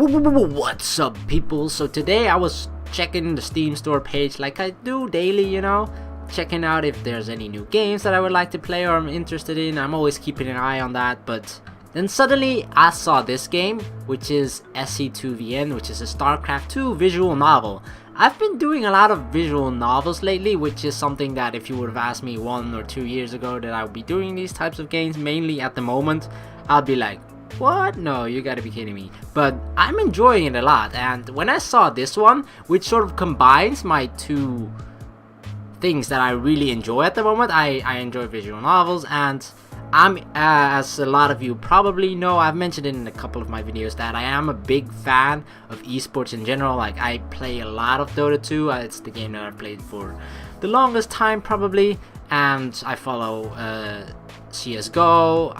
What's up, people? So today I was checking the Steam store page like I do daily, you know, checking out if there's any new games that I would like to play or I'm interested in. I'm always keeping an eye on that, but then suddenly I saw this game, which is SC2VN, which is a StarCraft 2 visual novel. I've been doing a lot of visual novels lately, which is something that if you would have asked me 1 or 2 years ago that I would be doing these types of games, mainly at the moment, I'd be like, what? No, you gotta be kidding me. But I'm enjoying it a lot, and when I saw this one, which sort of combines my two things that I really enjoy at the moment, I enjoy visual novels, and I'm, as a lot of you probably know, I've mentioned it in a couple of my videos that I am a big fan of esports in general. Like, I play a lot of Dota 2, it's the game that I've played for the longest time probably, and I follow CSGO,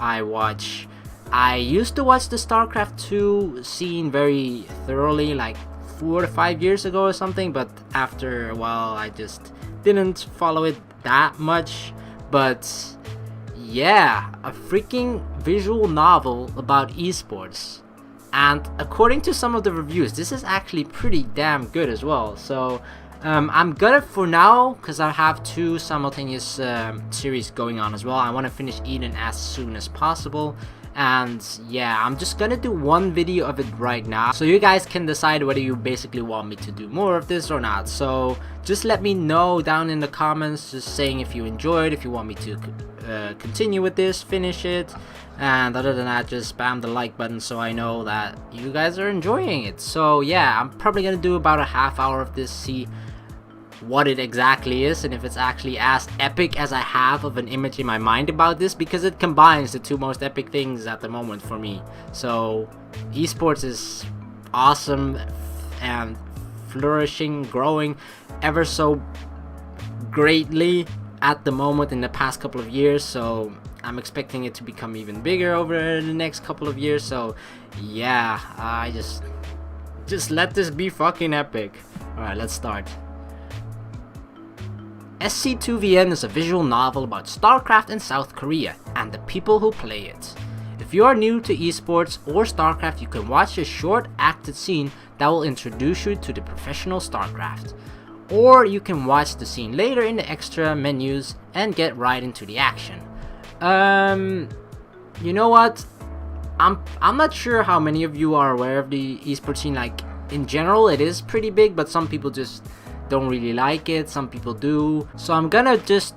I used to watch the StarCraft 2 scene very thoroughly like 4 to 5 years ago or something, but after a while I just didn't follow it that much. But yeah, a freaking visual novel about esports, and according to some of the reviews, this is actually pretty damn good as well. So I'm gonna, for now, because I have 2 simultaneous series going on as well, I want to finish Eden as soon as possible. And yeah, I'm just gonna do 1 video of it right now, so you guys can decide whether you basically want me to do more of this or not. So just let me know down in the comments, just saying if you enjoyed, if you want me to continue with this, finish it, and other than that, just spam the like button so I know that you guys are enjoying it. So yeah, I'm probably gonna do about a half hour of this, see what it exactly is, and if it's actually as epic as I have of an image in my mind about this, because it combines the 2 most epic things at the moment for me. So esports is awesome and flourishing, growing ever so greatly at the moment in the past couple of years, so I'm expecting it to become even bigger over the next couple of years. So yeah, I just let this be fucking epic. Alright, let's start. SC2VN is a visual novel about StarCraft in South Korea and the people who play it. If you are new to esports or StarCraft, you can watch a short acted scene that will introduce you to the professional StarCraft. Or you can watch the scene later in the extra menus and get right into the action. You know what? I'm not sure how many of you are aware of the esports scene. Like, in general, it is pretty big, but some people just don't really like it, some people do. So I'm gonna just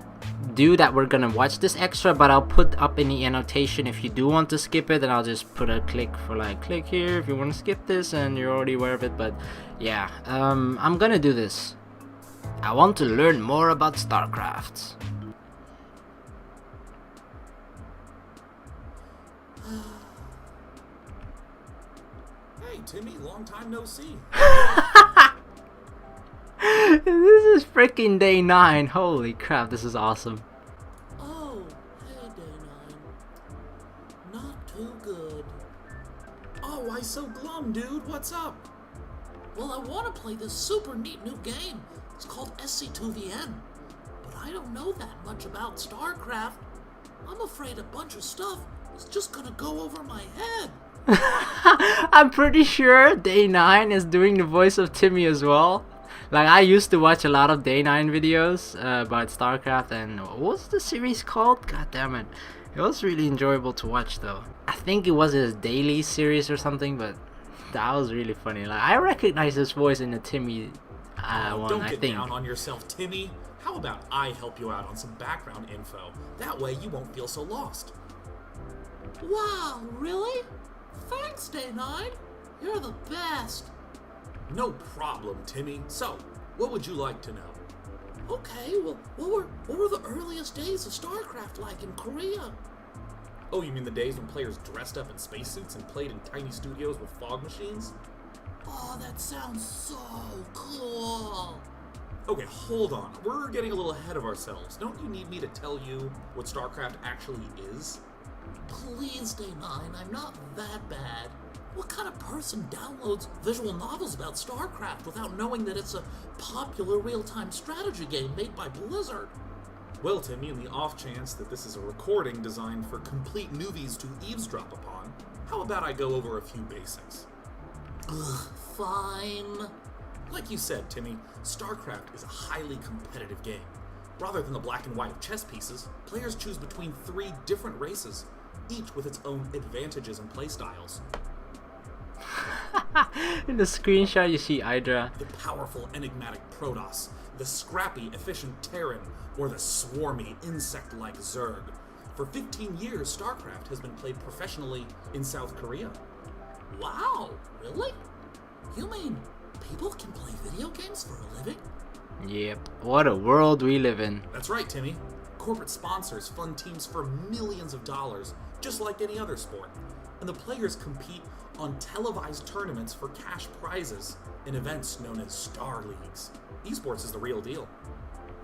do that, we're gonna watch this extra, but I'll put up in the annotation if you do want to skip it, and I'll just put a click for like, click here if you want to skip this and you're already aware of it. But yeah, I'm gonna do this. I want to learn more about StarCraft. Hey Timmy, long time no see. This is freaking day 9. Holy crap, this is awesome. Oh, hey day 9. Not too good. Oh, why so glum, dude? What's up? Well, I want to play this super neat new game. It's called SC2VN. But I don't know that much about StarCraft. I'm afraid a bunch of stuff is just gonna go over my head. I'm pretty sure day 9 is doing the voice of Timmy as well. Like, I used to watch a lot of Day 9 videos about StarCraft, and what was the series called? God damn it. It was really enjoyable to watch though. I think it was his daily series or something, but that was really funny. Like, I recognize his voice in the Timmy one, Don't I get think. down on yourself, Timmy. How about I help you out on some background info? That way you won't feel so lost. Wow, really? Thanks, day 9. You're the best. No problem, Timmy. So, what would you like to know? Okay, well, what were the earliest days of StarCraft like in Korea? Oh, you mean the days when players dressed up in spacesuits and played in tiny studios with fog machines? Oh, that sounds so cool. Okay, hold on. We're getting a little ahead of ourselves. Don't you need me to tell you what StarCraft actually is? Please, day 9, I'm not that bad. What kind of person downloads visual novels about StarCraft without knowing that it's a popular real-time strategy game made by Blizzard? Well, Timmy, in the off chance that this is a recording designed for complete newbies to eavesdrop upon, how about I go over a few basics? Ugh, fine. Like you said, Timmy, StarCraft is a highly competitive game. Rather than the black and white chess pieces, players choose between 3 different races, each with its own advantages and playstyles. In the screenshot you see Hydra. The powerful, enigmatic Protoss, the scrappy, efficient Terran, or the swarmy, insect-like Zerg. For 15 years, StarCraft has been played professionally in South Korea. Wow, really? You mean people can play video games for a living? Yep, what a world we live in. That's right, Timmy. Corporate sponsors fund teams for millions of dollars, just like any other sport. And the players compete on televised tournaments for cash prizes in events known as Star Leagues. Esports is the real deal.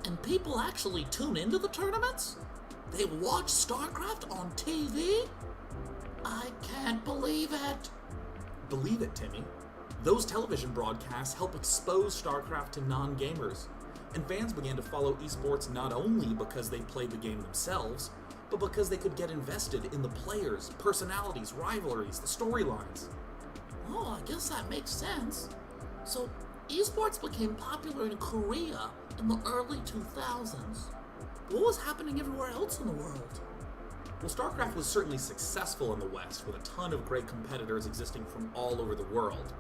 And people actually tune into the tournaments? They watch StarCraft on TV? I can't believe it. Believe it, Timmy. Those television broadcasts help expose StarCraft to non-gamers, and fans began to follow esports not only because they played the game themselves, but because they could get invested in the players, personalities, rivalries, the storylines. Oh, I guess that makes sense. So, esports became popular in Korea in the early 2000s. What was happening everywhere else in the world? Well, StarCraft was certainly successful in the West, with a ton of great competitors existing from all over the world.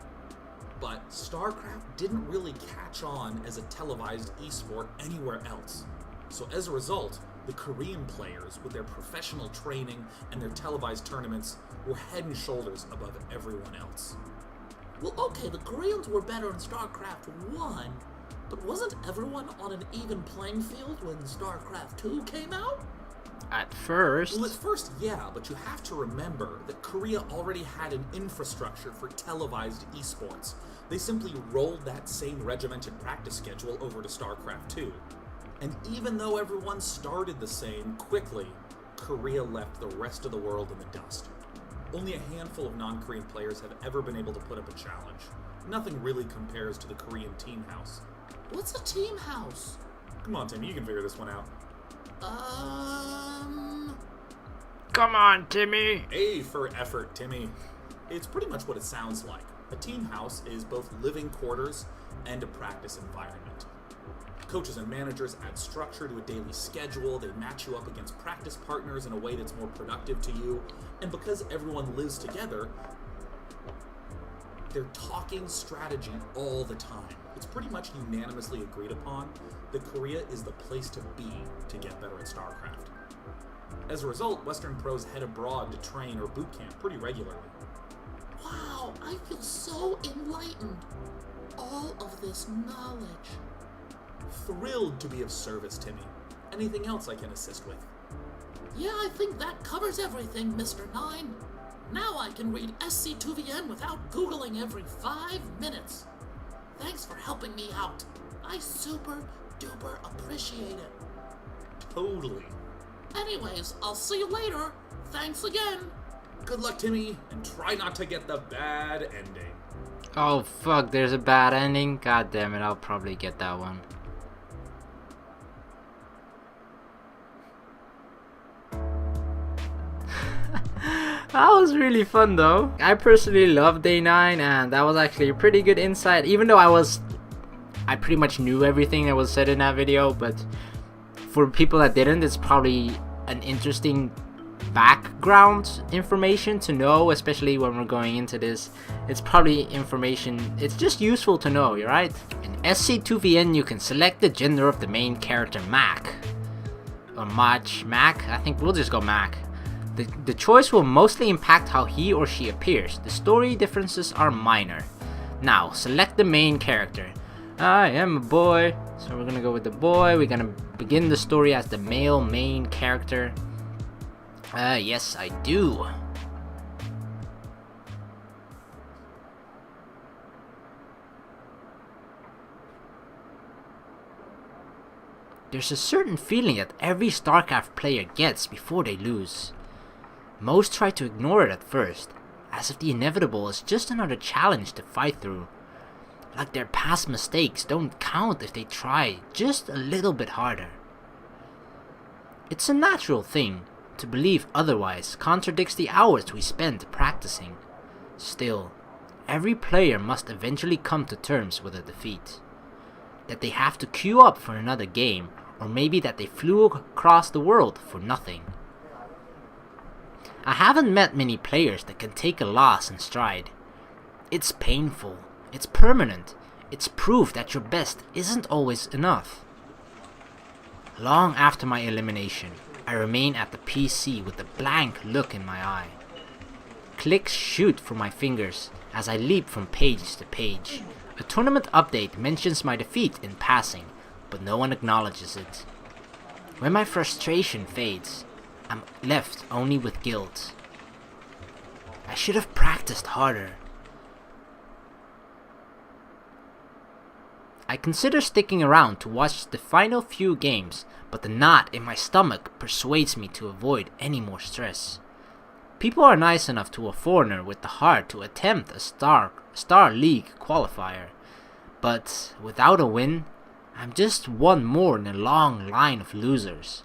But StarCraft didn't really catch on as a televised esport anywhere else. So as a result, the Korean players, with their professional training and their televised tournaments, were head and shoulders above everyone else. Well, okay, the Koreans were better in StarCraft 1, but wasn't everyone on an even playing field when StarCraft 2 came out? At first. Well, at first, yeah, but you have to remember that Korea already had an infrastructure for televised esports. They simply rolled that same regimented practice schedule over to StarCraft 2. And even though everyone started the same, quickly, Korea left the rest of the world in the dust. Only a handful of non-Korean players have ever been able to put up a challenge. Nothing really compares to the Korean team house. What's a team house? Come on, Tim, you can figure this one out. Come on, Timmy. A for effort, Timmy. It's pretty much what it sounds like. A team house is both living quarters and a practice environment. Coaches and managers add structure to a daily schedule, they match you up against practice partners in a way that's more productive to you, and because everyone lives together, they're talking strategy all the time. It's pretty much unanimously agreed upon that Korea is the place to be to get better at StarCraft. As a result, Western pros head abroad to train or boot camp pretty regularly. Wow, I feel so enlightened. All of this knowledge. Thrilled to be of service, Timmy. Anything else I can assist with? Yeah, I think that covers everything, Mr. 9. Now I can read SC2VN without Googling every 5 minutes. Thanks for helping me out. I super duper appreciate it. Totally. Anyways, I'll see you later. Thanks again. Good luck, Timmy, and try not to get the bad ending. Oh fuck, there's a bad ending? God damn it, I'll probably get that one. That was really fun though. I personally loved Day 9 and that was actually a pretty good insight, even though I pretty much knew everything that was said in that video, but for people that didn't, it's probably an interesting background information to know, especially when we're going into this. It's probably information, it's just useful to know, right? In SC2VN you can select the gender of the main character Mach, or Mach, I think we'll just go Mach. The choice will mostly impact how he or she appears. The story differences are minor. Now, select the main character. I am a boy, so we're gonna go with the boy. We're gonna begin the story as the male main character. Yes, I do. There's a certain feeling that every StarCraft player gets before they lose. Most try to ignore it at first, as if the inevitable is just another challenge to fight through. Like their past mistakes don't count if they try just a little bit harder. It's a natural thing. To believe otherwise contradicts the hours we spend practicing. Still, every player must eventually come to terms with a defeat. That they have to queue up for another game, or maybe that they flew across the world for nothing. I haven't met many players that can take a loss in stride. It's painful, it's permanent, it's proof that your best isn't always enough. Long after my elimination, I remain at the PC with a blank look in my eye. Clicks shoot from my fingers as I leap from page to page. A tournament update mentions my defeat in passing, but no one acknowledges it. When my frustration fades, I'm left only with guilt. I should have practiced harder. I consider sticking around to watch the final few games, but the knot in my stomach persuades me to avoid any more stress. People are nice enough to a foreigner with the heart to attempt a Star League qualifier, but without a win, I'm just one more in a long line of losers.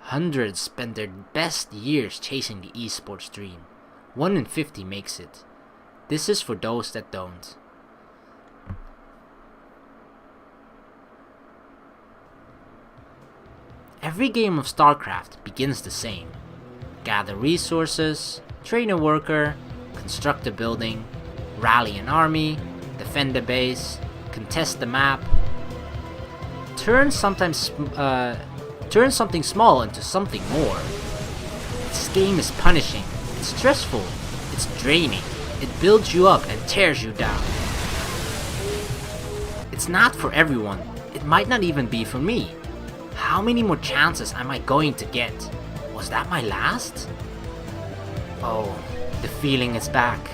Hundreds spend their best years chasing the eSports dream. 1 in 50 makes it. This is for those that don't. Every game of StarCraft begins the same. Gather resources, train a worker, construct a building, rally an army, defend a base, contest the map. Turn something small into something more. This game is punishing, it's stressful, it's draining, it builds you up and tears you down. It's not for everyone, it might not even be for me. How many more chances am I going to get? Was that my last? Oh, the feeling is back.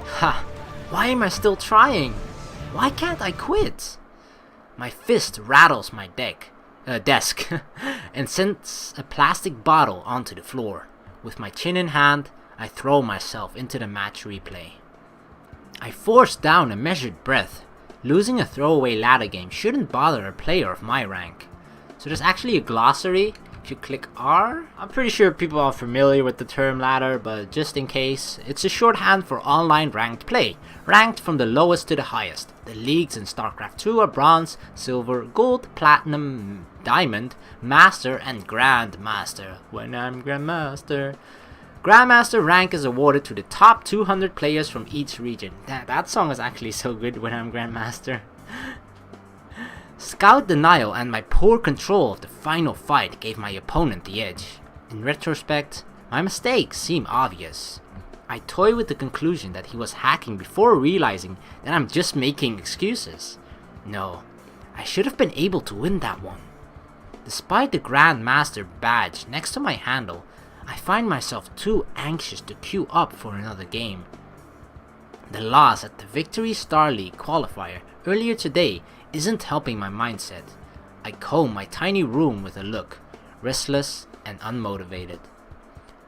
Ha! Why am I still trying? Why can't I quit? My fist rattles my desk and sends a plastic bottle onto the floor. With my chin in hand, I throw myself into the match replay. I force down a measured breath. Losing a throwaway ladder game shouldn't bother a player of my rank. So there's actually a glossary. If you click R, I'm pretty sure people are familiar with the term ladder, but just in case, it's a shorthand for online ranked play, ranked from the lowest to the highest. The leagues in StarCraft 2 are Bronze, Silver, Gold, Platinum, Diamond, Master, and Grandmaster. When I'm Grandmaster. Grandmaster rank is awarded to the top 200 players from each region. That song is actually so good, When I'm Grandmaster. Scout denial and my poor control of the final fight gave my opponent the edge. In retrospect, my mistakes seem obvious. I toy with the conclusion that he was hacking before realizing that I'm just making excuses. No, I should have been able to win that one. Despite the Grandmaster badge next to my handle, I find myself too anxious to queue up for another game. The loss at the Victory Star League qualifier earlier today isn't helping my mindset. I comb my tiny room with a look, restless and unmotivated.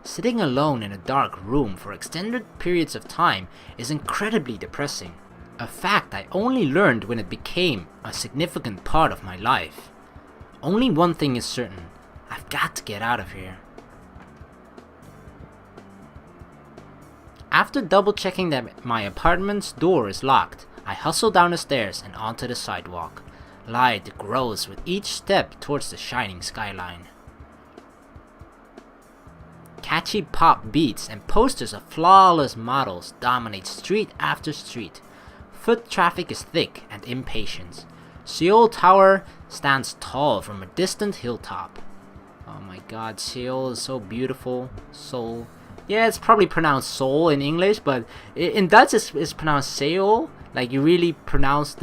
Sitting alone in a dark room for extended periods of time is incredibly depressing, a fact I only learned when it became a significant part of my life. Only one thing is certain, I've got to get out of here. After double checking that my apartment's door is locked, I hustle down the stairs and onto the sidewalk. Light grows with each step towards the shining skyline. Catchy pop beats and posters of flawless models dominate street after street. Foot traffic is thick and impatient. Seoul Tower stands tall from a distant hilltop. Oh my god, Seoul is so beautiful. Seoul. Yeah, it's probably pronounced Seoul in English, but in Dutch it's pronounced Seoul. Like you really pronounce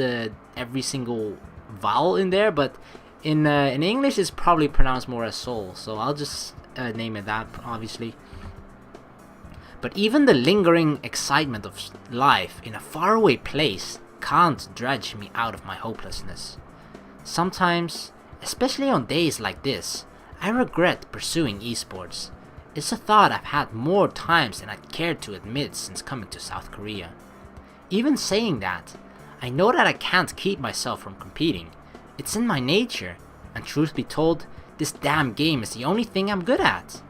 every single vowel in there, but in English it's probably pronounced more as Seoul. So I'll just name it that, obviously. But even the lingering excitement of life in a faraway place can't dredge me out of my hopelessness. Sometimes, especially on days like this, I regret pursuing eSports. It's a thought I've had more times than I'd cared to admit since coming to South Korea. Even saying that, I know that I can't keep myself from competing. It's in my nature, and truth be told, this damn game is the only thing I'm good at.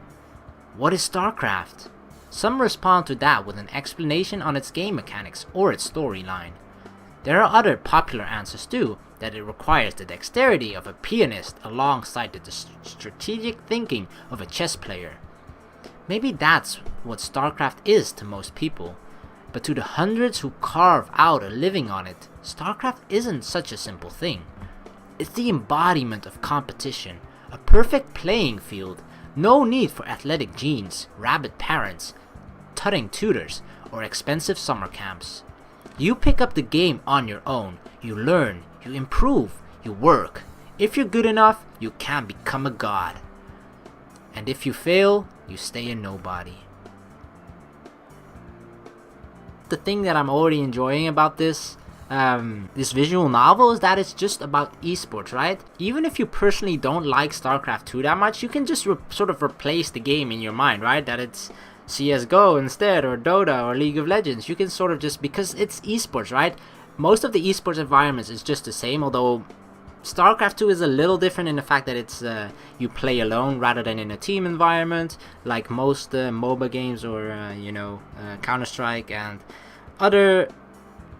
What is StarCraft? Some respond to that with an explanation on its game mechanics or its storyline. There are other popular answers too, that it requires the dexterity of a pianist alongside the strategic thinking of a chess player. Maybe that's what StarCraft is to most people, but to the hundreds who carve out a living on it, StarCraft isn't such a simple thing. It's the embodiment of competition, a perfect playing field, no need for athletic genes, rabid parents, tutting tutors, or expensive summer camps. You pick up the game on your own, you learn, you improve, you work. If you're good enough, you can become a god. And if you fail, you stay a nobody. The thing that I'm already enjoying about this visual novel is that it's just about esports, right? Even if you personally don't like StarCraft 2 that much, you can just sort of replace the game in your mind, right? That it's CSGO instead, or Dota, or League of Legends. You can sort of just, because it's esports, right? Most of the esports environments is just the same, although StarCraft 2 is a little different in the fact that it's you play alone rather than in a team environment, like most MOBA games or Counter-Strike and other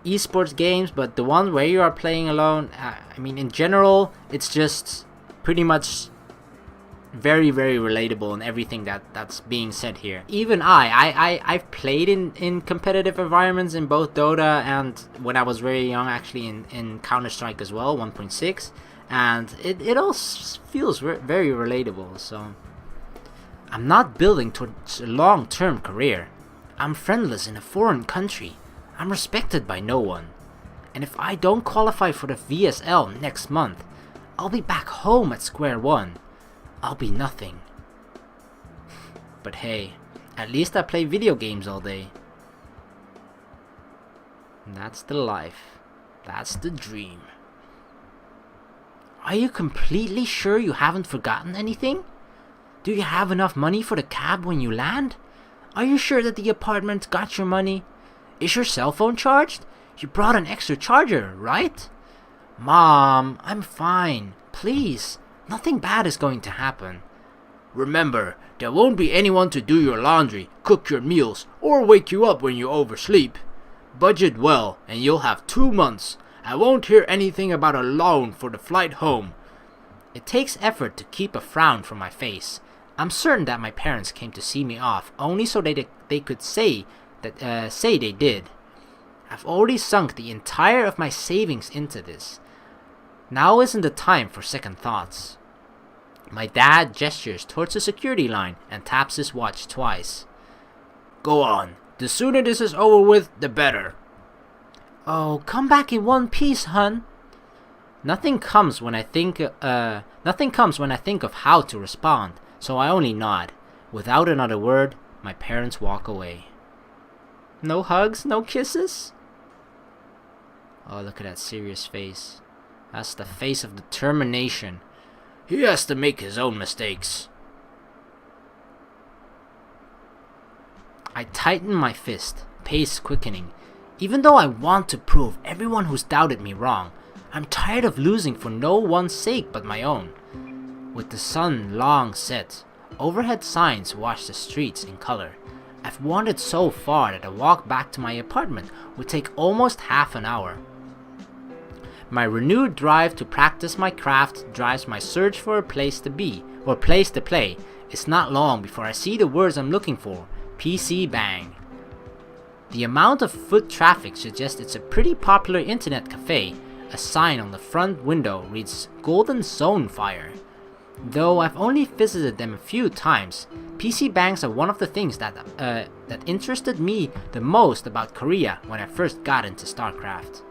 esports games. But the one where you are playing alone, I mean, in general, it's just pretty much very, very relatable in everything that's being said here. Even I've played in competitive environments in both Dota and when I was very young, actually in Counter-Strike as well, 1.6, and it all feels very relatable. So I'm not building towards a long-term career. I'm friendless in a foreign country. I'm respected by no one. And if I don't qualify for the VSL next month, I'll be back home at square one. I'll be nothing. But hey, at least I play video games all day. And that's the life. That's the dream. Are you completely sure you haven't forgotten anything? Do you have enough money for the cab when you land? Are you sure that the apartment got your money? Is your cell phone charged? You brought an extra charger, right? Mom, I'm fine. Please. Nothing bad is going to happen. Remember, there won't be anyone to do your laundry, cook your meals, or wake you up when you oversleep. Budget well, and you'll have 2 months. I won't hear anything about a loan for the flight home. It takes effort to keep a frown from my face. I'm certain that my parents came to see me off only so they could say they did. I've already sunk the entire of my savings into this. Now isn't the time for second thoughts. My dad gestures towards the security line and taps his watch twice. Go on. The sooner this is over with, the better. Oh, come back in one piece, hun. Nothing comes when I think of how to respond, so I only nod. Without another word, my parents walk away. No hugs, no kisses? Oh, look at that serious face. That's the face of determination. He has to make his own mistakes. I tighten my fist, pace quickening. Even though I want to prove everyone who's doubted me wrong, I'm tired of losing for no one's sake but my own. With the sun long set, overhead signs wash the streets in color. I've wandered so far that a walk back to my apartment would take almost half an hour. My renewed drive to practice my craft drives my search for a place to be, or place to play. It's not long before I see the words I'm looking for, PC Bang. The amount of foot traffic suggests it's a pretty popular internet cafe. A sign on the front window reads Golden Zone Fire. Though I've only visited them a few times, PC bangs are one of the things that interested me the most about Korea when I first got into StarCraft.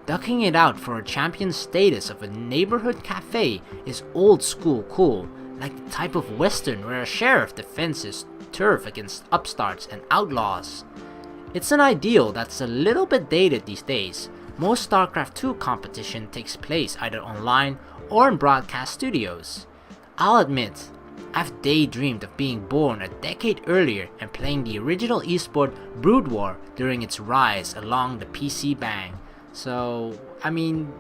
Ducking it out for a champion status of a neighborhood cafe is old school cool, like the type of western where a sheriff defends his turf against upstarts and outlaws. It's an ideal that's a little bit dated these days. Most StarCraft 2 competition takes place either online or in broadcast studios. I'll admit, I've daydreamed of being born a decade earlier and playing the original esport Brood War during its rise along the PC Bang. So, I mean,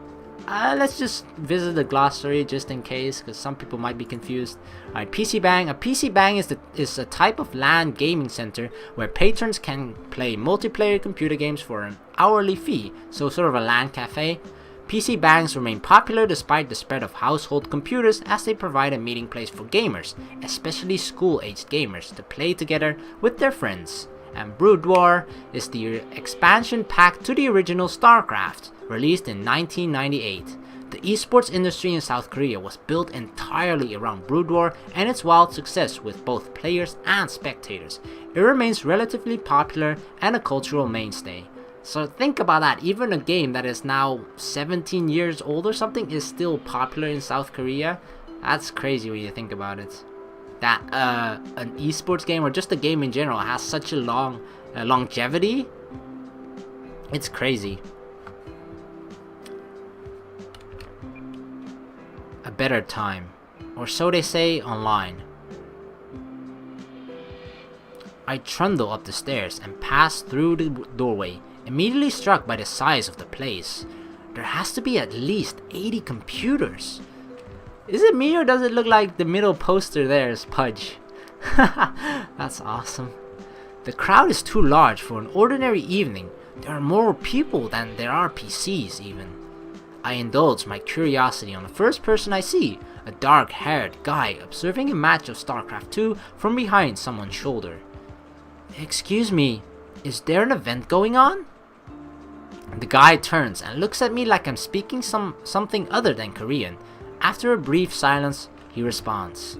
Let's just visit the glossary just in case, because some people might be confused. Alright, PC Bang. A PC Bang is a type of LAN gaming center where patrons can play multiplayer computer games for an hourly fee, so sort of a LAN cafe. PC Bangs remain popular despite the spread of household computers, as they provide a meeting place for gamers, especially school-aged gamers, to play together with their friends. And Brood War is the expansion pack to the original StarCraft, released in 1998. The esports industry in South Korea was built entirely around Brood War and its wild success with both players and spectators. It remains relatively popular and a cultural mainstay. So think about that, even a game that is now 17 years old or something is still popular in South Korea. That's crazy when you think about it. That an esports game or just a game in general has such a long longevity. It's crazy. A better time, or so they say online. I trundle up the stairs and pass through the doorway, immediately struck by the size of the place. There has to be at least 80 computers. Is it me or does it look like the middle poster there is Pudge? That's awesome. The crowd is too large for an ordinary evening. There are more people than there are PCs even. I indulge my curiosity on the first person I see, a dark-haired guy observing a match of StarCraft 2 from behind someone's shoulder. Excuse me, is there an event going on? The guy turns and looks at me like I'm speaking something other than Korean. After a brief silence, he responds,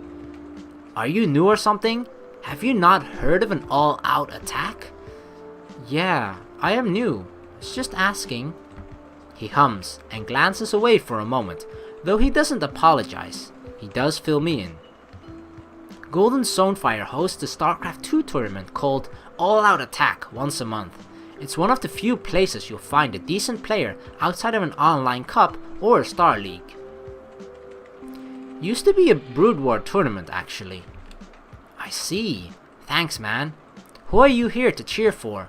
"Are you new or something? Have you not heard of an all-out attack?" "Yeah, I am new. It's just asking." He hums and glances away for a moment, though he doesn't apologize. He does fill me in. Golden Zonefire hosts the StarCraft 2 tournament called All Out Attack once a month. It's one of the few places you'll find a decent player outside of an online cup or a Star League. Used to be a Brood War tournament actually. I see. Thanks, man. Who are you here to cheer for?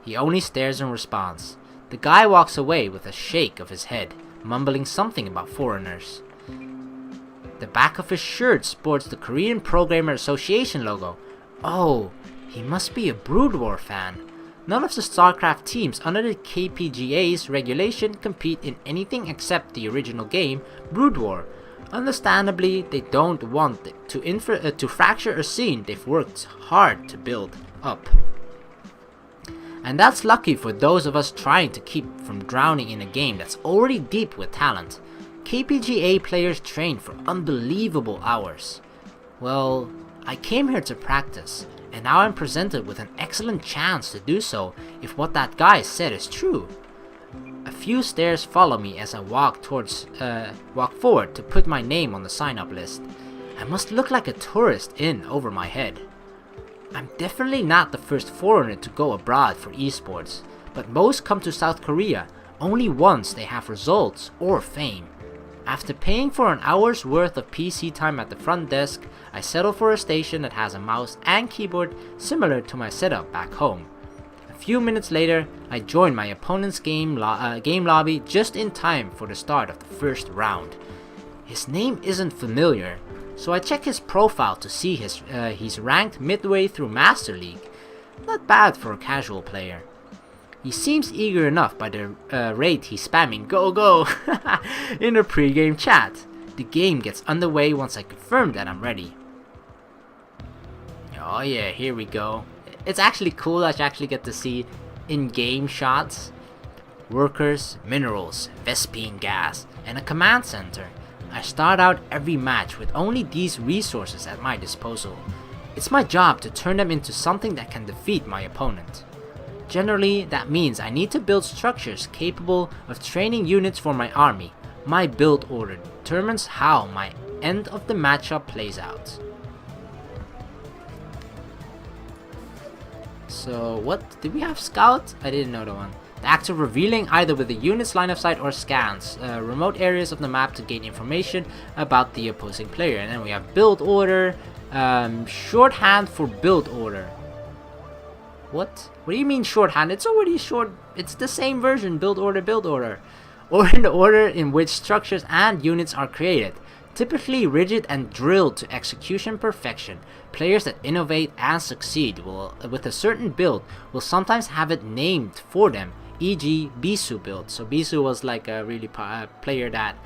He only stares in response. The guy walks away with a shake of his head, mumbling something about foreigners. The back of his shirt sports the Korean Programmer Association logo. Oh, he must be a Brood War fan. None of the StarCraft teams under the KPGA's regulation compete in anything except the original game, Brood War. Understandably, they don't want to fracture a scene they've worked hard to build up. And that's lucky for those of us trying to keep from drowning in a game that's already deep with talent. KPGA players train for unbelievable hours. Well, I came here to practice, and now I'm presented with an excellent chance to do so if what that guy said is true. A few stairs follow me as I walk forward to put my name on the sign-up list. I must look like a tourist in over my head. I'm definitely not the first foreigner to go abroad for esports, but most come to South Korea only once they have results or fame. After paying for an hour's worth of PC time at the front desk, I settle for a station that has a mouse and keyboard similar to my setup back home. A few minutes later, I join my opponent's game lobby just in time for the start of the first round. His name isn't familiar, so I check his profile to see he's ranked midway through Master League. Not bad for a casual player. He seems eager enough by the rate he's spamming "Go Go" in a pre-game chat. The game gets underway once I confirm that I'm ready. Oh yeah, here we go. It's actually cool that you actually get to see in-game shots. Workers, minerals, Vespine gas, and a command center. I start out every match with only these resources at my disposal. It's my job to turn them into something that can defeat my opponent. Generally, that means I need to build structures capable of training units for my army. My build order determines how my end of the matchup plays out. So what, did we have scout? I didn't know the one. The act of revealing either with the unit's line of sight or scans remote areas of the map to gain information about the opposing player. And then we have build order, shorthand for build order. What do you mean shorthand? It's already short. It's the same version. Build order, build order. or in the order in which structures and units are created. Typically rigid and drilled to execution perfection, players that innovate and succeed with a certain build will sometimes have it named for them, e.g. Bisu build. So Bisu was like a really player that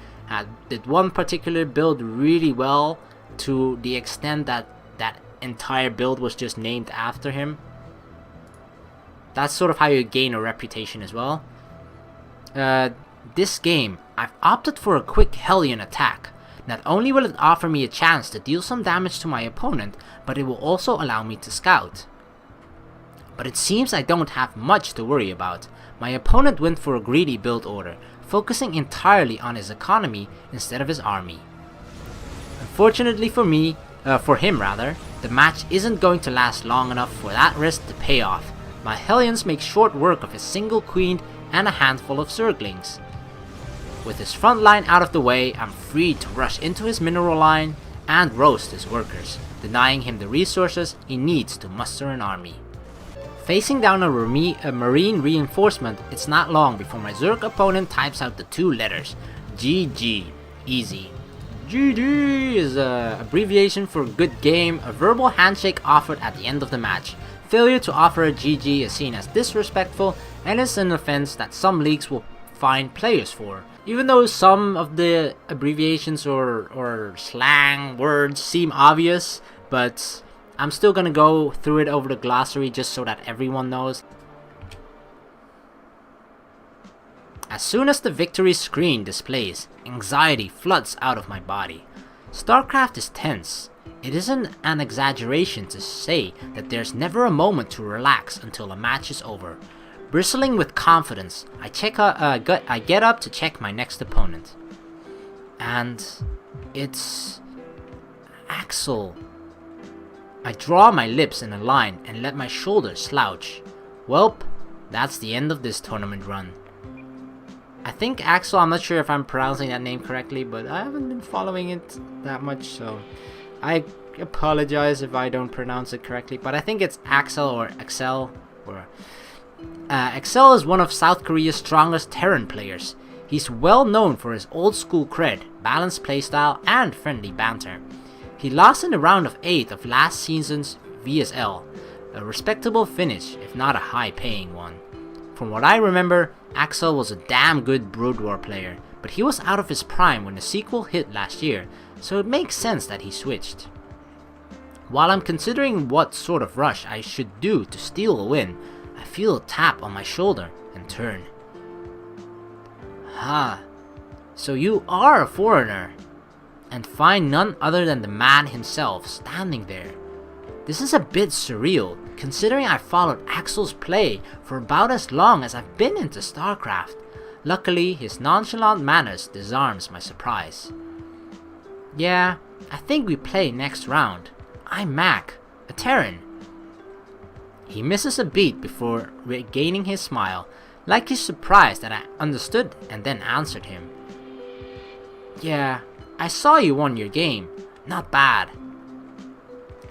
did one particular build really well to the extent that that entire build was just named after him. That's sort of how you gain a reputation as well. This game, I've opted for a quick Hellion attack. Not only will it offer me a chance to deal some damage to my opponent, but it will also allow me to scout. But it seems I don't have much to worry about. My opponent went for a greedy build order, focusing entirely on his economy instead of his army. Unfortunately for him, the match isn't going to last long enough for that risk to pay off. My Hellions make short work of his single queen and a handful of Zerglings. With his front line out of the way, I'm free to rush into his mineral line and roast his workers, denying him the resources he needs to muster an army. Facing down a marine reinforcement, it's not long before my Zerg opponent types out the two letters, GG, easy. GG is an abbreviation for good game, a verbal handshake offered at the end of the match. Failure to offer a GG is seen as disrespectful and is an offense that some leagues will fine players for. Even though some of the abbreviations or slang words seem obvious, but I'm still gonna go through it over the glossary just so that everyone knows. As soon as the victory screen displays, anxiety floods out of my body. StarCraft is tense. It isn't an exaggeration to say that there's never a moment to relax until a match is over. Bristling with confidence, I get up to check my next opponent. And it's Axel. I draw my lips in a line and let my shoulders slouch. Welp, that's the end of this tournament run. I think Axel, I'm not sure if I'm pronouncing that name correctly, but I haven't been following it that much, so I apologize if I don't pronounce it correctly, but I think it's Axel or Axel. Axel is one of South Korea's strongest Terran players. He's well known for his old school cred, balanced playstyle, and friendly banter. He lost in the round of 8 of last season's VSL, a respectable finish if not a high paying one. From what I remember, Axel was a damn good Brood War player, but he was out of his prime when the sequel hit last year, so it makes sense that he switched. While I'm considering what sort of rush I should do to steal a win, I feel a tap on my shoulder and turn. So you are a foreigner, and find none other than the man himself standing there. This is a bit surreal, considering I followed Axel's play for about as long as I've been into StarCraft. Luckily, his nonchalant manners disarms my surprise. Yeah, I think we play next round. I'm Mach, a Terran. He misses a beat before regaining his smile, like he's surprised that I understood and then answered him. Yeah, I saw you won your game. Not bad.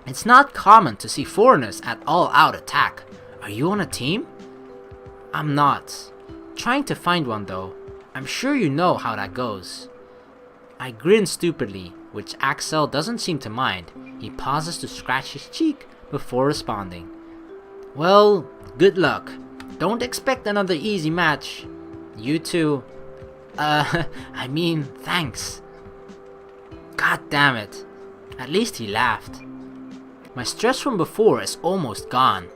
It's not common to see foreigners at all-out attack. Are you on a team? I'm not. Trying to find one though. I'm sure you know how that goes. I grin stupidly, which Axel doesn't seem to mind. He pauses to scratch his cheek before responding. Well, good luck. Don't expect another easy match. You too. I mean, thanks. God damn it. At least he laughed. My stress from before is almost gone.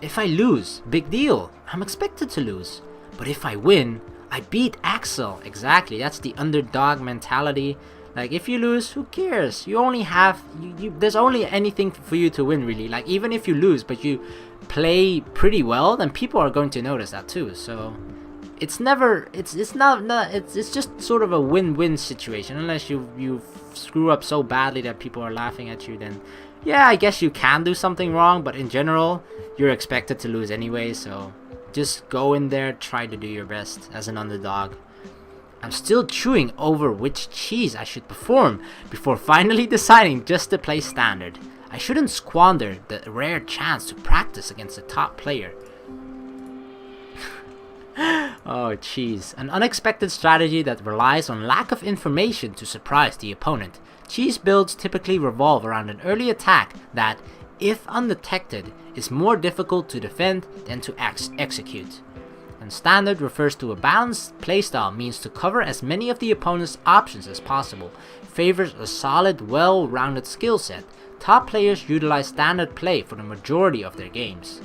If I lose, big deal. I'm expected to lose. But if I win, I beat Axel. Exactly, that's the underdog mentality. Like, if you lose, who cares? You only have, there's only anything for you to win, really. Like, even if you lose, but you play pretty well, then people are going to notice that too. So, it's never, it's just sort of a win-win situation. Unless you screw up so badly that people are laughing at you, then yeah, I guess you can do something wrong. But in general, you're expected to lose anyway. So, just go in there, try to do your best as an underdog. I'm still chewing over which cheese I should perform before finally deciding just to play standard. I shouldn't squander the rare chance to practice against a top player. Oh, jeez. An unexpected strategy that relies on lack of information to surprise the opponent. Cheese builds typically revolve around an early attack that, if undetected, is more difficult to defend than to execute. And standard refers to a balanced playstyle, means to cover as many of the opponent's options as possible, favors a solid, well-rounded skill set. Top players utilize standard play for the majority of their games.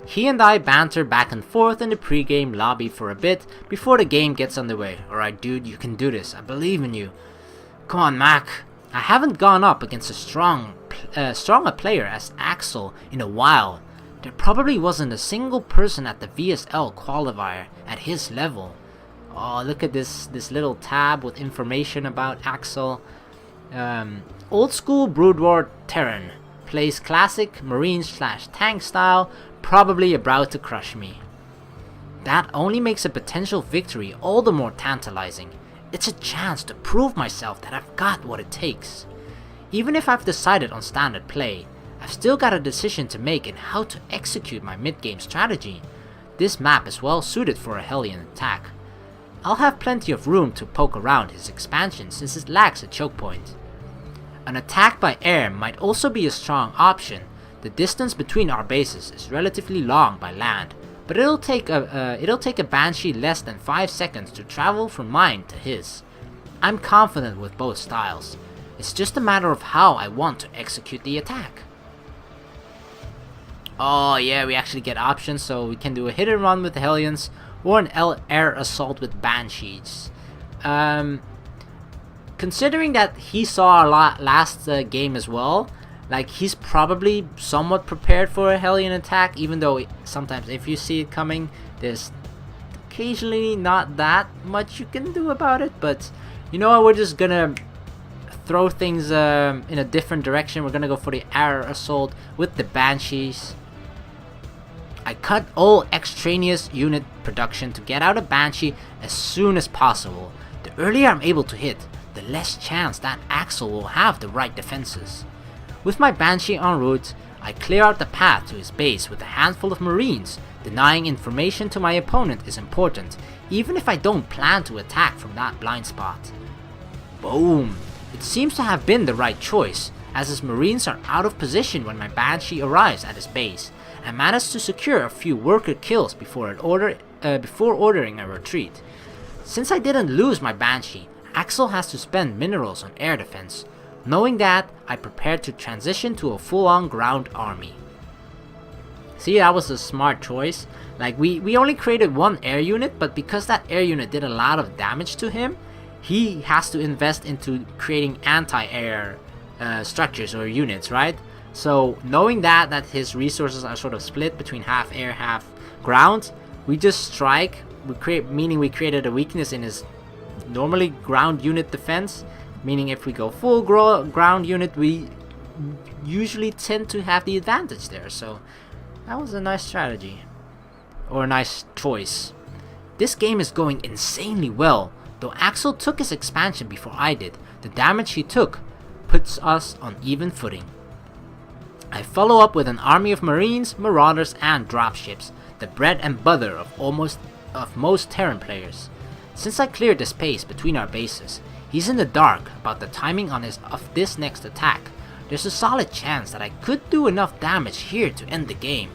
He and I banter back and forth in the pre-game lobby for a bit before the game gets underway. Alright dude, you can do this, I believe in you. Come on Mach. I haven't gone up against a stronger player as Axel in a while. There probably wasn't a single person at the VSL qualifier at his level. Oh, look at this little tab with information about Axel. Old school Brood War Terran. Plays classic Marine/tank style, probably about to crush me. That only makes a potential victory all the more tantalizing. It's a chance to prove myself that I've got what it takes. Even if I've decided on standard play, I've still got a decision to make in how to execute my mid-game strategy. This map is well suited for a Hellion attack. I'll have plenty of room to poke around his expansion since it lacks a choke point. An attack by air might also be a strong option. The distance between our bases is relatively long by land, but it'll take a Banshee less than 5 seconds to travel from mine to his. I'm confident with both styles. It's just a matter of how I want to execute the attack. Oh yeah, we actually get options, so we can do a hit and run with the Hellions or an air assault with Banshees. Considering that he saw our last game as well, like he's probably somewhat prepared for a Hellion attack, even though sometimes if you see it coming, there's occasionally not that much you can do about it. But you know what, we're just gonna throw things in a different direction. We're gonna go for the air assault with the Banshees. I cut all extraneous unit production to get out a Banshee as soon as possible. The earlier I'm able to hit, the less chance that Axel will have the right defenses. With my Banshee en route, I clear out the path to his base with a handful of Marines. Denying information to my opponent is important, even if I don't plan to attack from that blind spot. Boom! It seems to have been the right choice, as his Marines are out of position when my Banshee arrives at his base. I managed to secure a few worker kills before ordering a retreat. Since I didn't lose my Banshee, Axel has to spend minerals on air defense. Knowing that, I prepared to transition to a full-on ground army. See, that was a smart choice. Like, we only created one air unit, but because that air unit did a lot of damage to him, he has to invest into creating anti-air structures or units, right? So, knowing that his resources are sort of split between half air, half ground, we just strike. We created a weakness in his normally ground unit defense, meaning if we go full ground unit, we usually tend to have the advantage there. So that was a nice strategy, or a nice choice. This game is going insanely well. Though Axel took his expansion before I did, the damage he took puts us on even footing. I follow up with an army of Marines, Marauders, and dropships, the bread and butter of most Terran players. Since I cleared the space between our bases, he's in the dark about the timing of this next attack. There's a solid chance that I could do enough damage here to end the game.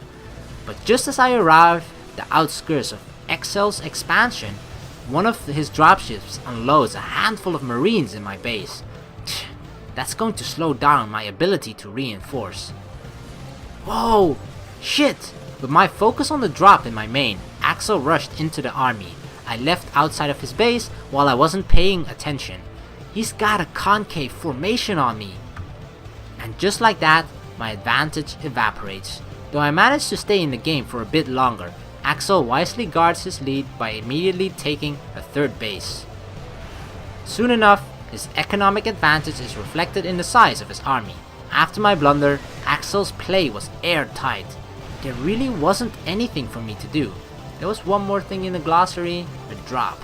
But just as I arrive at the outskirts of Excel's expansion, one of his dropships unloads a handful of Marines in my base. That's going to slow down my ability to reinforce. Whoa! Shit! With my focus on the drop in my main, Axel rushed into the army. I left outside of his base while I wasn't paying attention. He's got a concave formation on me. And just like that, my advantage evaporates. Though I managed to stay in the game for a bit longer, Axel wisely guards his lead by immediately taking a third base. Soon enough, his economic advantage is reflected in the size of his army. After my blunder, Axel's play was airtight. There really wasn't anything for me to do. There was one more thing in the glossary, a drop.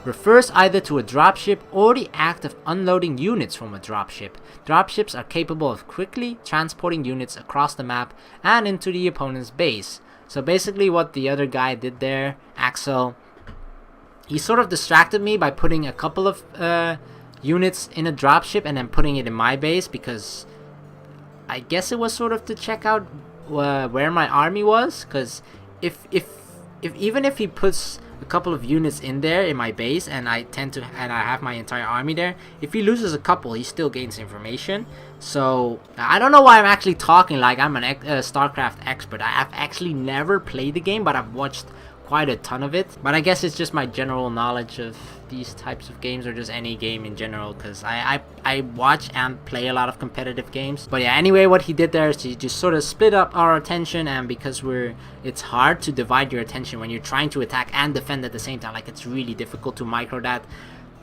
Refers either to a dropship or the act of unloading units from a dropship. Dropships are capable of quickly transporting units across the map and into the opponent's base. So basically what the other guy did there, Axel, he sort of distracted me by putting a couple of units in a dropship and then putting it in my base, because I guess it was sort of to check out where my army was, because if even if he puts a couple of units in there in my base and I have my entire army there, if he loses a couple, he still gains information. So I don't know why I'm actually talking like I'm an StarCraft expert. I have actually never played the game, but I've watched quite a ton of it. But I guess it's just my general knowledge of these types of games, or just any game in general, because I watch and play a lot of competitive games. But yeah, anyway, what he did there is he just sort of split up our attention, and because it's hard to divide your attention when you're trying to attack and defend at the same time. Like, it's really difficult to micro that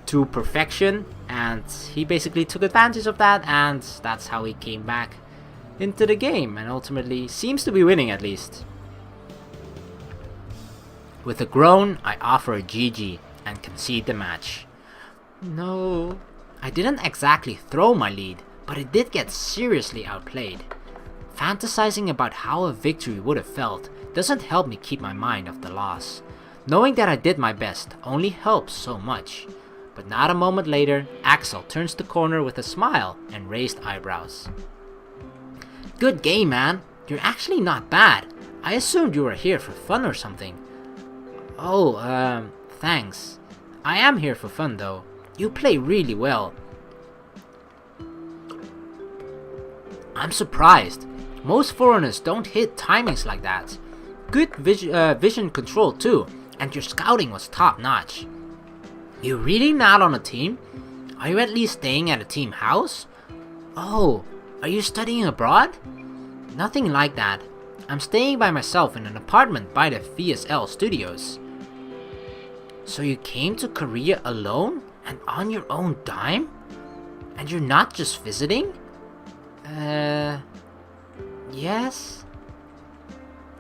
to perfection, and he basically took advantage of that, and that's how he came back into the game and ultimately seems to be winning, at least. With a groan, I offer a GG and concede the match. No, I didn't exactly throw my lead, but it did get seriously outplayed. Fantasizing about how a victory would have felt doesn't help me keep my mind off the loss. Knowing that I did my best only helps so much. But not a moment later, Axel turns the corner with a smile and raised eyebrows. Good game, man. You're actually not bad. I assumed you were here for fun or something. Oh, thanks. I am here for fun though. You play really well. I'm surprised. Most foreigners don't hit timings like that. Good vision control too, and your scouting was top notch. You're really not on a team? Are you at least staying at a team house? Oh, are you studying abroad? Nothing like that. I'm staying by myself in an apartment by the VSL studios. So you came to Korea alone and on your own dime? And you're not just visiting? Yes?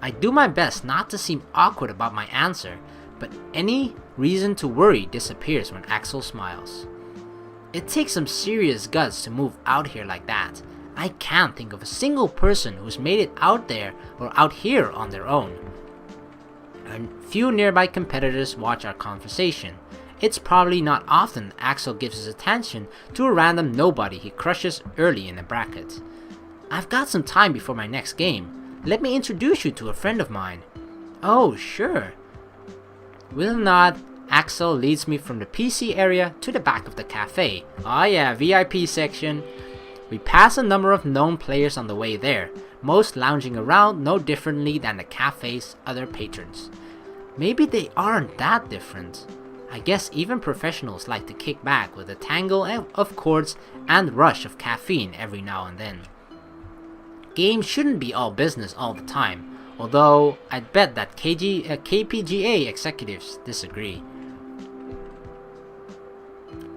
I do my best not to seem awkward about my answer, but any reason to worry disappears when Axel smiles. It takes some serious guts to move out here like that. I can't think of a single person who's made it out there or out here on their own. A few nearby competitors watch our conversation. It's probably not often Axel gives his attention to a random nobody he crushes early in the bracket. I've got some time before my next game. Let me introduce you to a friend of mine. Oh, sure. With a nod, Axel leads me from the PC area to the back of the cafe. Oh yeah, VIP section. We pass a number of known players on the way there, most lounging around no differently than the cafe's other patrons. Maybe they aren't that different. I guess even professionals like to kick back with a tangle of chords and rush of caffeine every now and then. Games shouldn't be all business all the time, although I'd bet that KPGA executives disagree.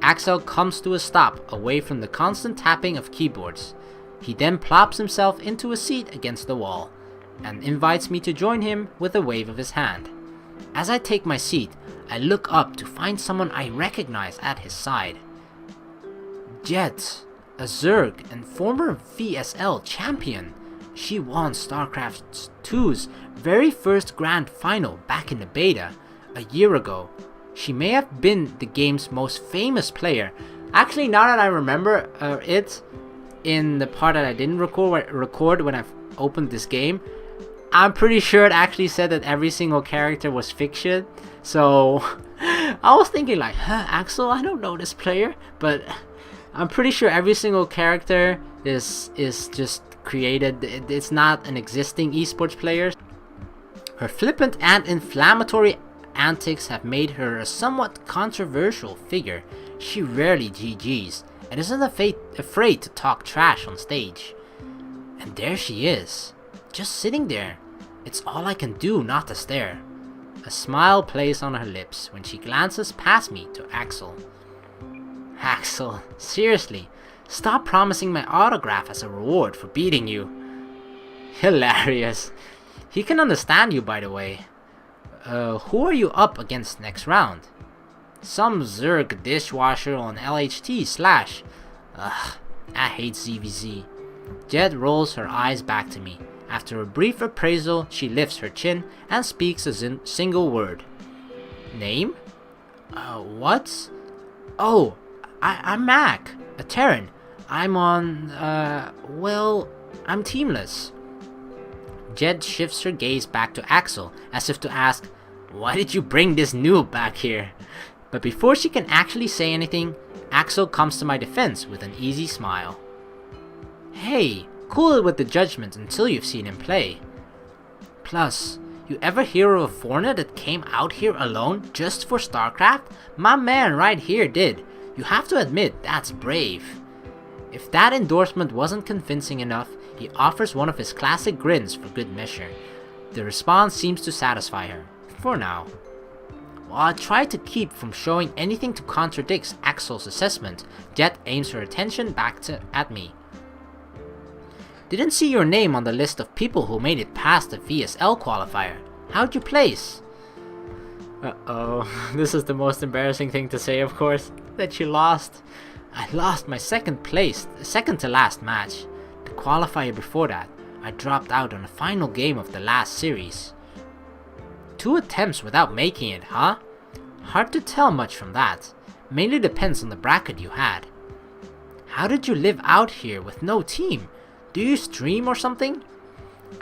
Axel comes to a stop away from the constant tapping of keyboards. He then plops himself into a seat against the wall and invites me to join him with a wave of his hand. As I take my seat, I look up to find someone I recognize at his side. Jet, a Zerg and former VSL champion. She won StarCraft 2's very first grand final back in the beta a year ago. She may have been the game's most famous player. Actually, now that I remember it, in the part that I didn't record when I opened this game, I'm pretty sure it actually said that every single character was fiction. So I was thinking like, Axel, I don't know this player, but I'm pretty sure every single character is just created. It's not an existing esports player. Her flippant and inflammatory antics have made her a somewhat controversial figure. She rarely GGs and isn't afraid to talk trash on stage. And there she is, just sitting there. It's all I can do not to stare. A smile plays on her lips when she glances past me to Axel. Axel, seriously, stop promising my autograph as a reward for beating you. Hilarious. He can understand you, by the way. Who are you up against next round? Some Zerg dishwasher on LHT / Ugh, I hate ZVZ. Jet rolls her eyes back to me, After a brief appraisal, she lifts her chin and speaks a single word. Name? What? Oh, I'm Mach, a Terran. I'm on, well, I'm teamless. Jed shifts her gaze back to Axel, as if to ask, why did you bring this noob back here? But before she can actually say anything, Axel comes to my defense with an easy smile. Hey, cool it with the judgment until you've seen him play. Plus, you ever hear of a foreigner that came out here alone just for StarCraft? My man right here did. You have to admit, that's brave. If that endorsement wasn't convincing enough, he offers one of his classic grins for good measure. The response seems to satisfy her, for now. While I try to keep from showing anything to contradict Axel's assessment, Jet aims her attention back at me. Didn't see your name on the list of people who made it past the VSL qualifier. How'd you place? Uh-oh, this is the most embarrassing thing to say, of course, that you lost. I lost my second to last match. The qualifier before that, I dropped out on the final game of the last series. 2 attempts without making it, huh? Hard to tell much from that. Mainly depends on the bracket you had. How did you live out here with no team? Do you stream or something?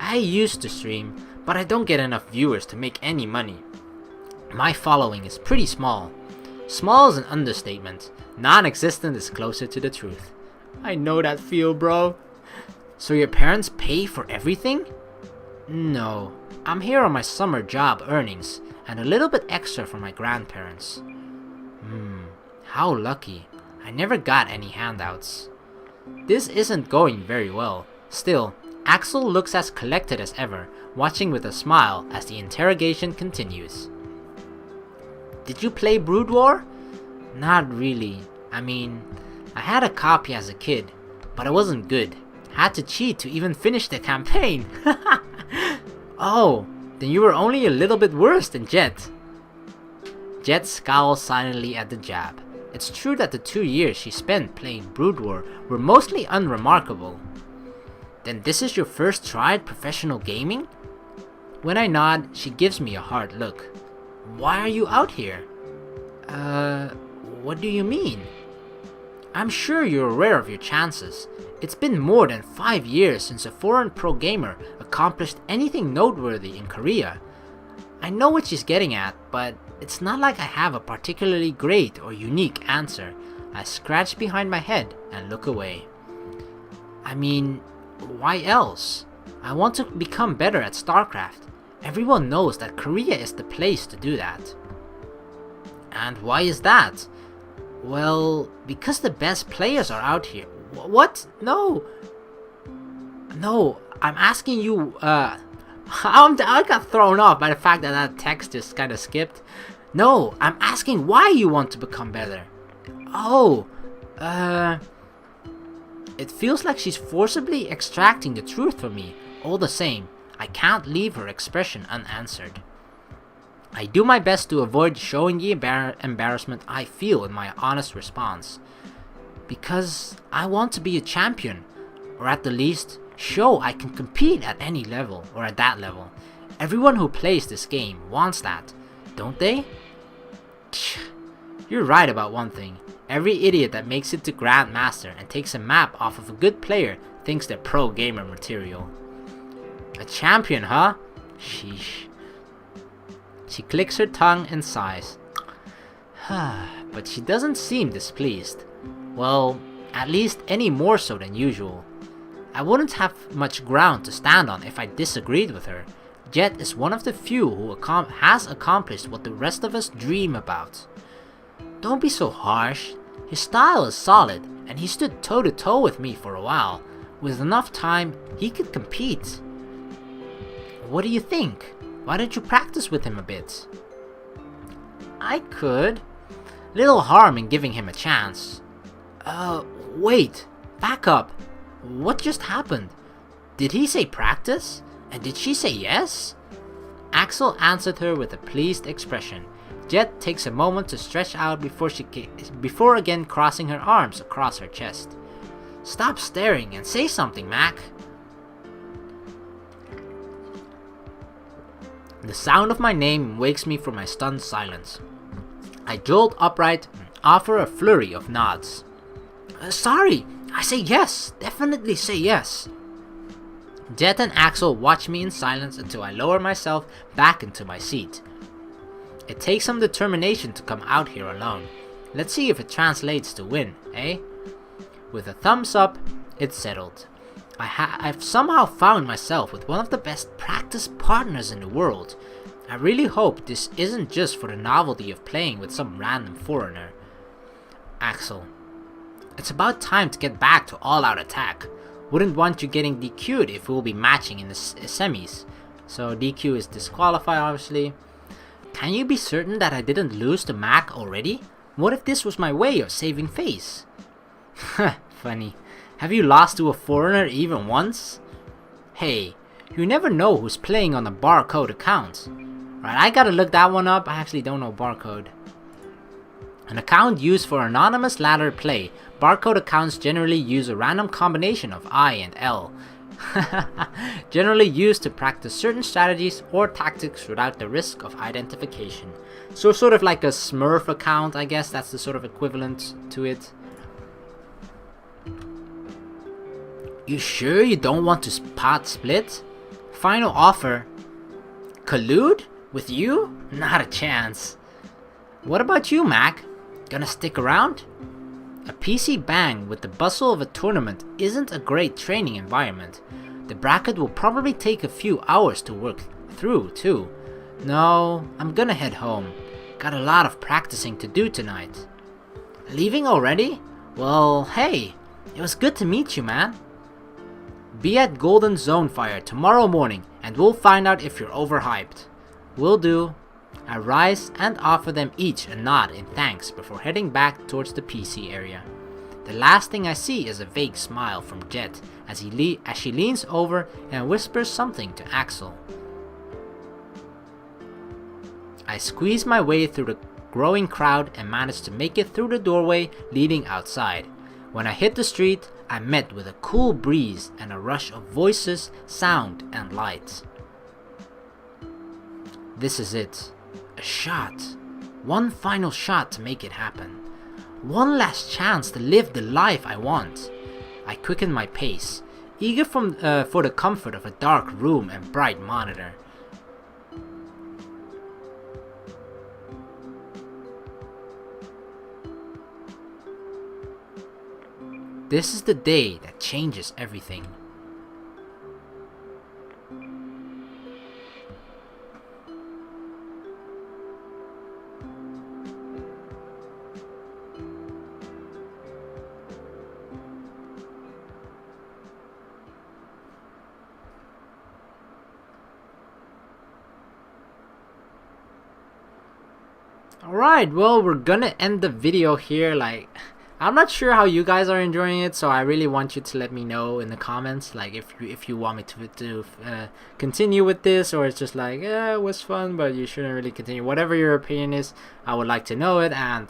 I used to stream, but I don't get enough viewers to make any money. My following is pretty small. Small is an understatement. Non-existent is closer to the truth. I know that feel, bro. So your parents pay for everything? No, I'm here on my summer job earnings, and a little bit extra from my grandparents. How lucky. I never got any handouts. This isn't going very well. Still, Axel looks as collected as ever, watching with a smile as the interrogation continues. Did you play Brood War? Not really. I mean, I had a copy as a kid, but I wasn't good. Had to cheat to even finish the campaign. Oh, then you were only a little bit worse than Jet. Jet scowls silently at the jab. It's true that the 2 years she spent playing Brood War were mostly unremarkable. Then this is your first try at professional gaming? When I nod, she gives me a hard look. Why are you out here? What do you mean? I'm sure you're aware of your chances. It's been more than 5 years since a foreign pro gamer accomplished anything noteworthy in Korea. I know what she's getting at, but it's not like I have a particularly great or unique answer. I scratch behind my head and look away. I mean, why else? I want to become better at StarCraft. Everyone knows that Korea is the place to do that. And why is that? Well, because the best players are out here. What? No, I'm asking you, I got thrown off by the fact that that text just kind of skipped. No, I'm asking why you want to become better. Oh, it feels like she's forcibly extracting the truth from me. All the same, I can't leave her expression unanswered. I do my best to avoid showing the embarrassment I feel in my honest response. Because I want to be a champion, or at the least, show I can compete at any level, or at that level. Everyone who plays this game wants that, don't they? You're right about one thing. Every idiot that makes it to Grandmaster and takes a map off of a good player thinks they're pro gamer material. A champion, huh? Sheesh. She clicks her tongue and sighs. But she doesn't seem displeased. Well, at least any more so than usual. I wouldn't have much ground to stand on if I disagreed with her. Jet is one of the few who has accomplished what the rest of us dream about. Don't be so harsh. His style is solid, and he stood toe-to-toe with me for a while. With enough time, he could compete. What do you think? Why don't you practice with him a bit? I could. Little harm in giving him a chance. Wait. Back up. What just happened? Did he say practice? And did she say yes? Axel answered her with a pleased expression. Jet takes a moment to stretch out before again crossing her arms across her chest. Stop staring and say something, Mach. The sound of my name wakes me from my stunned silence. I jolt upright and offer a flurry of nods. Sorry, I say yes, definitely say yes. Jet and Axel watch me in silence until I lower myself back into my seat. It takes some determination to come out here alone. Let's see if it translates to win, eh? With a thumbs up, it's settled. I've somehow found myself with one of the best practice partners in the world. I really hope this isn't just for the novelty of playing with some random foreigner. Axel. It's about time to get back to all-out attack. Wouldn't want you getting DQ'd if we'll be matching in the semis. So DQ is disqualified, obviously. Can you be certain that I didn't lose to Mach already? What if this was my way of saving face? Funny. Have you lost to a foreigner even once? Hey, you never know who's playing on a barcode account. Right, I gotta look that one up. I actually don't know barcode. An account used for anonymous ladder play. Barcode accounts generally use a random combination of I and L. Generally used to practice certain strategies or tactics without the risk of identification. So sort of like a Smurf account, I guess that's the sort of equivalent to it. You sure you don't want to spot split? Final offer. Collude? With you? Not a chance. What about you, Mach? Gonna stick around? A PC bang with the bustle of a tournament isn't a great training environment. The bracket will probably take a few hours to work through, too. No, I'm gonna head home. Got a lot of practicing to do tonight. Leaving already? Well, hey, it was good to meet you, man. Be at Golden Zone Fire tomorrow morning and we'll find out if you're overhyped. Will do. I rise and offer them each a nod in thanks before heading back towards the PC area. The last thing I see is a vague smile from Jet as she leans over and whispers something to Axel. I squeeze my way through the growing crowd and manage to make it through the doorway leading outside. When I hit the street, I'm met with a cool breeze and a rush of voices, sound, and lights. This is it. A shot. One final shot to make it happen. One last chance to live the life I want. I quicken my pace, eager for the comfort of a dark room and bright monitor. This is the day that changes everything. Alright, well, we're gonna end the video here. I'm not sure how you guys are enjoying it, so I really want you to let me know in the comments, like if you want me to continue with this, or it's just like, yeah, it was fun, but you shouldn't really continue. Whatever your opinion is, I would like to know it, and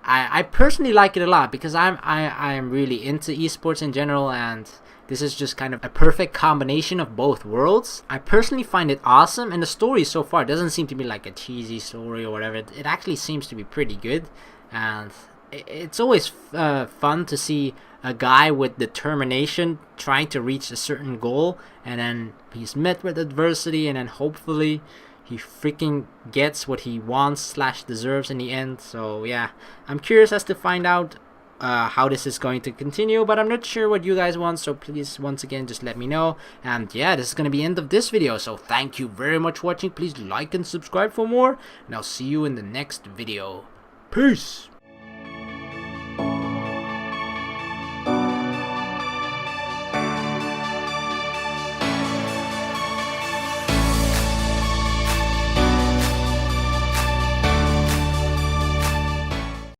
I personally like it a lot because I'm really into esports in general, and this is just kind of a perfect combination of both worlds. I personally find it awesome, and the story so far doesn't seem to be like a cheesy story or whatever. It actually seems to be pretty good, and it's always fun to see a guy with determination trying to reach a certain goal, and then he's met with adversity, and then hopefully he freaking gets what he wants / deserves in the end. So yeah, I'm curious as to find out how this is going to continue, but I'm not sure what you guys want, so please once again just let me know. And yeah, this is gonna be the end of this video, so thank you very much for watching. Please like and subscribe for more, and I'll see you in the next video. Peace.